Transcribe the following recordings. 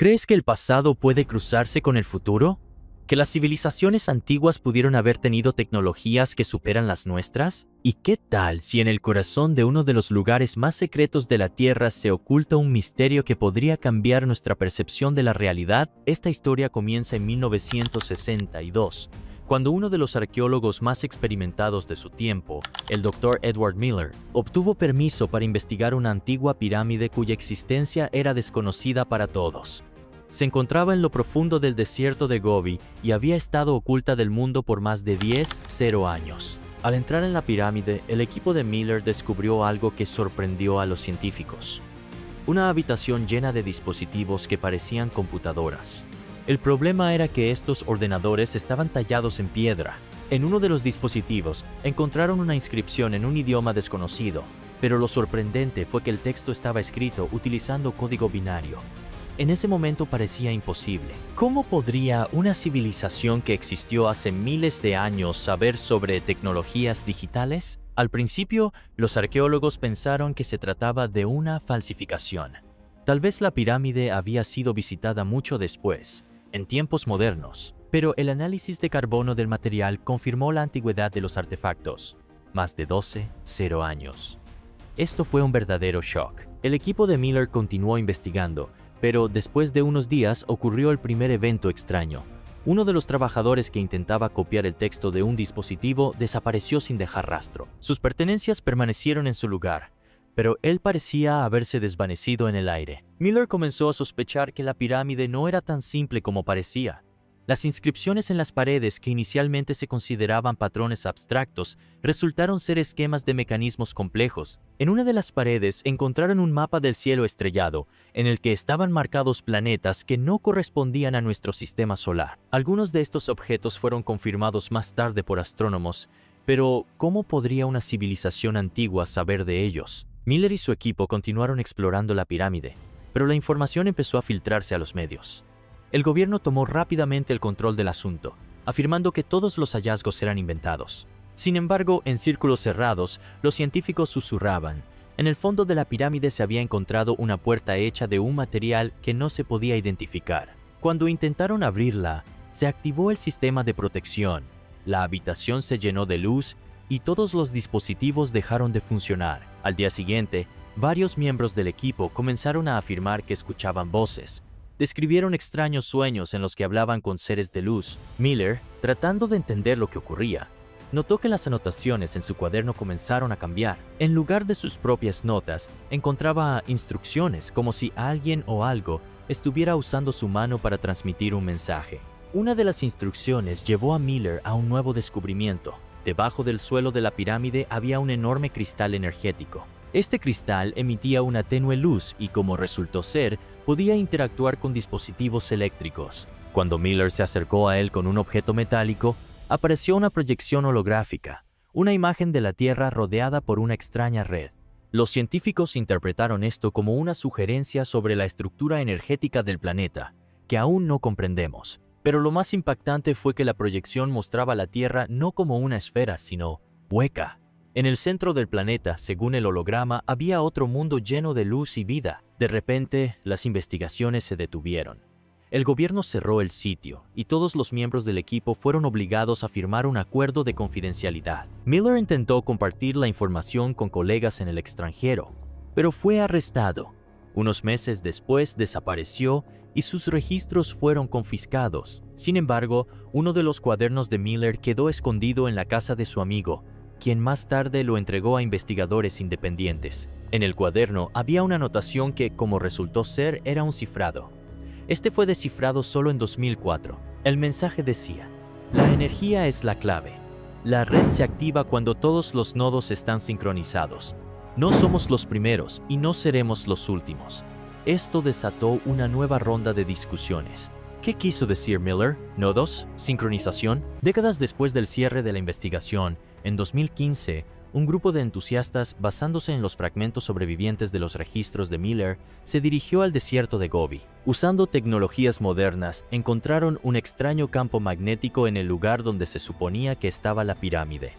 ¿Crees que el pasado puede cruzarse con el futuro? ¿Que las civilizaciones antiguas pudieron haber tenido tecnologías que superan las nuestras? ¿Y qué tal si en el corazón de uno de los lugares más secretos de la Tierra se oculta un misterio que podría cambiar nuestra percepción de la realidad? Esta historia comienza en 1962, cuando uno de los arqueólogos más experimentados de su tiempo, el Dr. Edward Miller, obtuvo permiso para investigar una antigua pirámide cuya existencia era desconocida para todos. Se encontraba en lo profundo del desierto de Gobi y había estado oculta del mundo por más de 10 años. Al entrar en la pirámide, el equipo de Miller descubrió algo que sorprendió a los científicos. Una habitación llena de dispositivos que parecían computadoras. El problema era que estos ordenadores estaban tallados en piedra. En uno de los dispositivos encontraron una inscripción en un idioma desconocido, pero lo sorprendente fue que el texto estaba escrito utilizando código binario. En ese momento parecía imposible. ¿Cómo podría una civilización que existió hace miles de años saber sobre tecnologías digitales? Al principio, los arqueólogos pensaron que se trataba de una falsificación. Tal vez la pirámide había sido visitada mucho después, en tiempos modernos, pero el análisis de carbono del material confirmó la antigüedad de los artefactos, más de 12 años. Esto fue un verdadero shock. El equipo de Miller continuó investigando, pero después de unos días ocurrió el primer evento extraño. Uno de los trabajadores que intentaba copiar el texto de un dispositivo desapareció sin dejar rastro. Sus pertenencias permanecieron en su lugar, pero él parecía haberse desvanecido en el aire. Miller comenzó a sospechar que la pirámide no era tan simple como parecía. Las inscripciones en las paredes, que inicialmente se consideraban patrones abstractos, resultaron ser esquemas de mecanismos complejos. En una de las paredes encontraron un mapa del cielo estrellado, en el que estaban marcados planetas que no correspondían a nuestro sistema solar. Algunos de estos objetos fueron confirmados más tarde por astrónomos, pero ¿cómo podría una civilización antigua saber de ellos? Miller y su equipo continuaron explorando la pirámide, pero la información empezó a filtrarse a los medios. El gobierno tomó rápidamente el control del asunto, afirmando que todos los hallazgos eran inventados. Sin embargo, en círculos cerrados, los científicos susurraban. En el fondo de la pirámide se había encontrado una puerta hecha de un material que no se podía identificar. Cuando intentaron abrirla, se activó el sistema de protección, la habitación se llenó de luz y todos los dispositivos dejaron de funcionar. Al día siguiente, varios miembros del equipo comenzaron a afirmar que escuchaban voces. Describieron extraños sueños en los que hablaban con seres de luz. Miller, tratando de entender lo que ocurría, notó que las anotaciones en su cuaderno comenzaron a cambiar. En lugar de sus propias notas, encontraba instrucciones como si alguien o algo estuviera usando su mano para transmitir un mensaje. Una de las instrucciones llevó a Miller a un nuevo descubrimiento. Debajo del suelo de la pirámide había un enorme cristal energético. Este cristal emitía una tenue luz y, como resultó ser, podía interactuar con dispositivos eléctricos. Cuando Miller se acercó a él con un objeto metálico, apareció una proyección holográfica, una imagen de la Tierra rodeada por una extraña red. Los científicos interpretaron esto como una sugerencia sobre la estructura energética del planeta, que aún no comprendemos. Pero lo más impactante fue que la proyección mostraba la Tierra no como una esfera, sino hueca. En el centro del planeta, según el holograma, había otro mundo lleno de luz y vida. De repente, las investigaciones se detuvieron. El gobierno cerró el sitio y todos los miembros del equipo fueron obligados a firmar un acuerdo de confidencialidad. Miller intentó compartir la información con colegas en el extranjero, pero fue arrestado. Unos meses después desapareció y sus registros fueron confiscados. Sin embargo, uno de los cuadernos de Miller quedó escondido en la casa de su amigo, quien más tarde lo entregó a investigadores independientes. En el cuaderno había una anotación que, como resultó ser, era un cifrado. Este fue descifrado solo en 2004. El mensaje decía: la energía es la clave. La red se activa cuando todos los nodos están sincronizados. No somos los primeros y no seremos los últimos. Esto desató una nueva ronda de discusiones. ¿Qué quiso decir Miller? ¿Nodos? ¿Sincronización? Décadas después del cierre de la investigación, en 2015, un grupo de entusiastas, basándose en los fragmentos sobrevivientes de los registros de Miller, se dirigió al desierto de Gobi. Usando tecnologías modernas, encontraron un extraño campo magnético en el lugar donde se suponía que estaba la pirámide.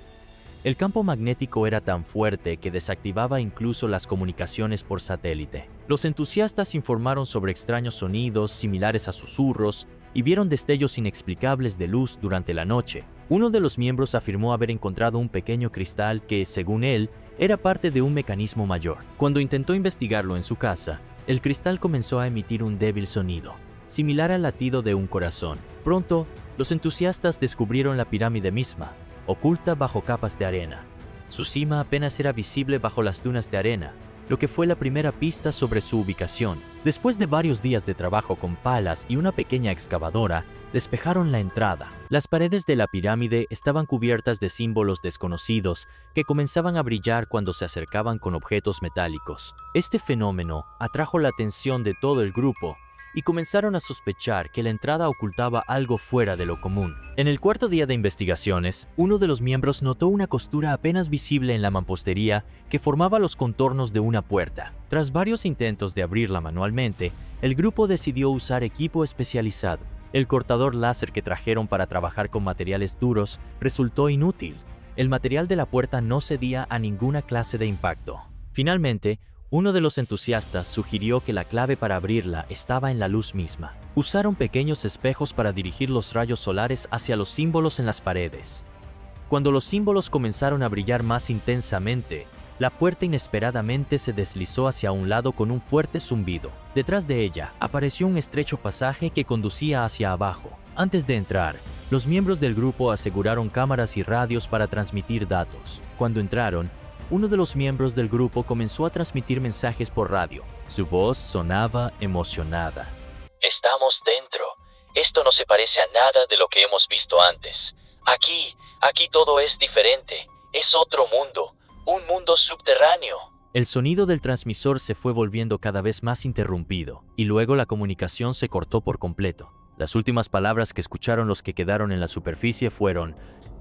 El campo magnético era tan fuerte que desactivaba incluso las comunicaciones por satélite. Los entusiastas informaron sobre extraños sonidos similares a susurros y vieron destellos inexplicables de luz durante la noche. Uno de los miembros afirmó haber encontrado un pequeño cristal que, según él, era parte de un mecanismo mayor. Cuando intentó investigarlo en su casa, el cristal comenzó a emitir un débil sonido, similar al latido de un corazón. Pronto, los entusiastas descubrieron la pirámide misma, oculta bajo capas de arena. Su cima apenas era visible bajo las dunas de arena, lo que fue la primera pista sobre su ubicación. Después de varios días de trabajo con palas y una pequeña excavadora, despejaron la entrada. Las paredes de la pirámide estaban cubiertas de símbolos desconocidos que comenzaban a brillar cuando se acercaban con objetos metálicos. Este fenómeno atrajo la atención de todo el grupo y comenzaron a sospechar que la entrada ocultaba algo fuera de lo común. En el cuarto día de investigaciones, uno de los miembros notó una costura apenas visible en la mampostería que formaba los contornos de una puerta. Tras varios intentos de abrirla manualmente, el grupo decidió usar equipo especializado. El cortador láser que trajeron para trabajar con materiales duros resultó inútil. El material de la puerta no cedía a ninguna clase de impacto. Finalmente, uno de los entusiastas sugirió que la clave para abrirla estaba en la luz misma. Usaron pequeños espejos para dirigir los rayos solares hacia los símbolos en las paredes. Cuando los símbolos comenzaron a brillar más intensamente, la puerta inesperadamente se deslizó hacia un lado con un fuerte zumbido. Detrás de ella apareció un estrecho pasaje que conducía hacia abajo. Antes de entrar, los miembros del grupo aseguraron cámaras y radios para transmitir datos. Cuando entraron, uno de los miembros del grupo comenzó a transmitir mensajes por radio. Su voz sonaba emocionada. Estamos dentro. Esto no se parece a nada de lo que hemos visto antes. Aquí todo es diferente. Es otro mundo. Un mundo subterráneo. El sonido del transmisor se fue volviendo cada vez más interrumpido, y luego la comunicación se cortó por completo. Las últimas palabras que escucharon los que quedaron en la superficie fueron: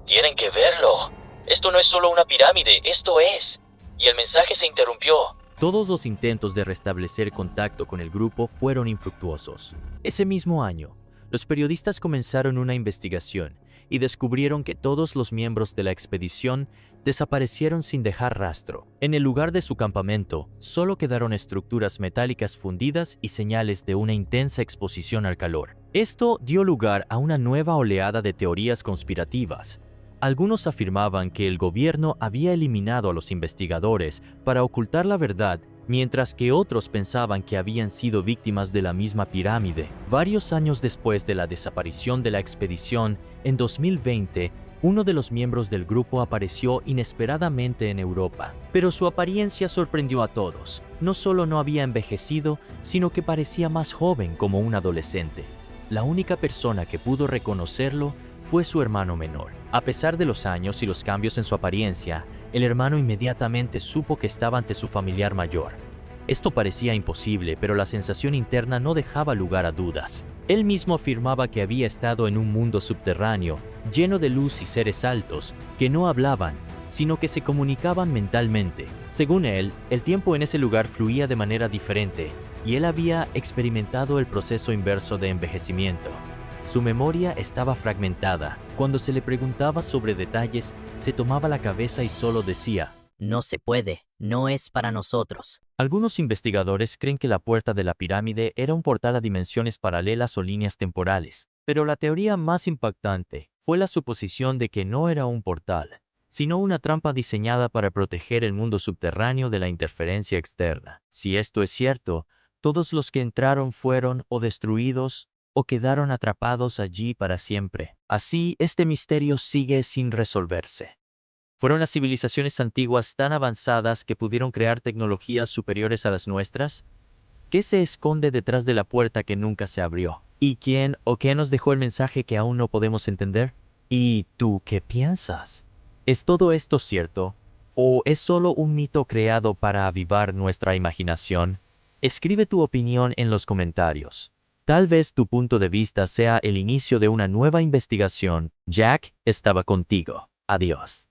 Tienen que verlo. Esto no es solo una pirámide, esto es. Y el mensaje se interrumpió. Todos los intentos de restablecer contacto con el grupo fueron infructuosos. Ese mismo año, los periodistas comenzaron una investigación y descubrieron que todos los miembros de la expedición desaparecieron sin dejar rastro. En el lugar de su campamento, solo quedaron estructuras metálicas fundidas y señales de una intensa exposición al calor. Esto dio lugar a una nueva oleada de teorías conspirativas. Algunos afirmaban que el gobierno había eliminado a los investigadores para ocultar la verdad, mientras que otros pensaban que habían sido víctimas de la misma pirámide. Varios años después de la desaparición de la expedición, en 2020, uno de los miembros del grupo apareció inesperadamente en Europa. Pero su apariencia sorprendió a todos. No solo no había envejecido, sino que parecía más joven, como un adolescente. La única persona que pudo reconocerlo fue su hermano menor. A pesar de los años y los cambios en su apariencia, el hermano inmediatamente supo que estaba ante su familiar mayor. Esto parecía imposible, pero la sensación interna no dejaba lugar a dudas. Él mismo afirmaba que había estado en un mundo subterráneo, lleno de luz y seres altos, que no hablaban, sino que se comunicaban mentalmente. Según él, el tiempo en ese lugar fluía de manera diferente, y él había experimentado el proceso inverso de envejecimiento. Su memoria estaba fragmentada. Cuando se le preguntaba sobre detalles, se tomaba la cabeza y solo decía: No se puede, no es para nosotros. Algunos investigadores creen que la puerta de la pirámide era un portal a dimensiones paralelas o líneas temporales, pero la teoría más impactante fue la suposición de que no era un portal, sino una trampa diseñada para proteger el mundo subterráneo de la interferencia externa. Si esto es cierto, todos los que entraron fueron o destruidos o quedaron atrapados allí para siempre. Así, este misterio sigue sin resolverse. ¿Fueron las civilizaciones antiguas tan avanzadas que pudieron crear tecnologías superiores a las nuestras? ¿Qué se esconde detrás de la puerta que nunca se abrió? ¿Y quién o qué nos dejó el mensaje que aún no podemos entender? ¿Y tú qué piensas? ¿Es todo esto cierto? ¿O es solo un mito creado para avivar nuestra imaginación? Escribe tu opinión en los comentarios. Tal vez tu punto de vista sea el inicio de una nueva investigación. Jack estaba contigo. Adiós.